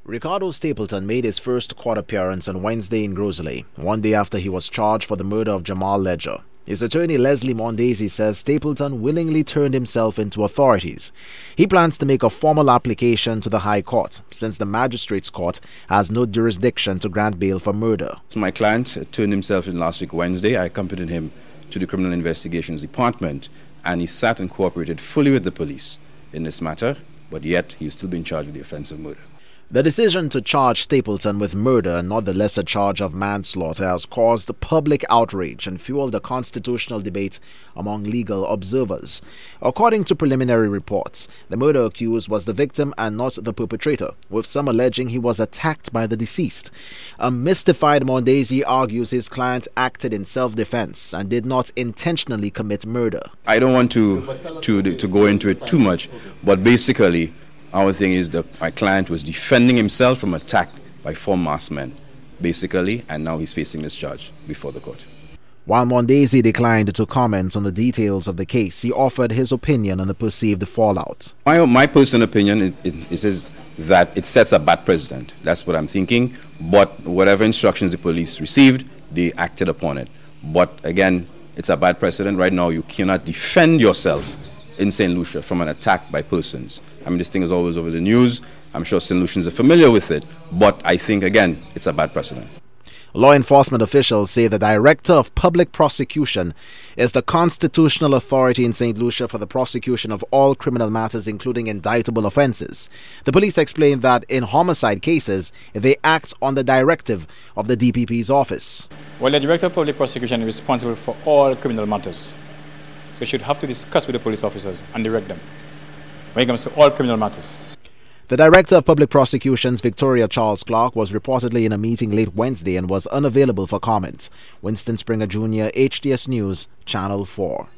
Ricardo Stapleton made his first court appearance on Wednesday in Grosley, one day after he was charged for the murder of Jamal Ledger. His attorney Leslie Mondesi says Stapleton willingly turned himself into authorities. He plans to make a formal application to the High Court, since the Magistrates Court has no jurisdiction to grant bail for murder. My client turned himself in last week Wednesday. I accompanied him to the Criminal Investigations Department, and he sat and cooperated fully with the police in this matter, but yet he is still being charged with the offense of murder. The decision to charge Stapleton with murder and not the lesser charge of manslaughter has caused public outrage and fueled a constitutional debate among legal observers. According to preliminary reports, the murder accused was the victim and not the perpetrator, with some alleging he was attacked by the deceased. A mystified Mondesi argues his client acted in self-defense and did not intentionally commit murder. I don't want to go into it too much, but basically, our thing is that my client was defending himself from attack by four masked men, basically, and now he's facing this charge before the court. While Mondesi declined to comment on the details of the case, he offered his opinion on the perceived fallout. My personal opinion is that it sets a bad precedent. That's what I'm thinking. But whatever instructions the police received, they acted upon it. But again, it's a bad precedent. Right now, you cannot defend yourself in St.Lucia from an attack by persons. I mean, this thing is always over the news. I'm sure St. Lucians are familiar with it, but I think, again, it's a bad precedent. Law enforcement officials say the Director of Public Prosecution is the constitutional authority in St. Lucia for the prosecution of all criminal matters, including indictable offenses. The police explained that in homicide cases, they act on the directive of the DPP's office. Well, the Director of Public Prosecution is responsible for all criminal matters. So you should have to discuss with the police officers and direct them when it comes to all criminal matters. The Director of Public Prosecutions, Victoria Charles Clark, was reportedly in a meeting late Wednesday and was unavailable for comment. Winston Springer Jr., HTS News, Channel 4.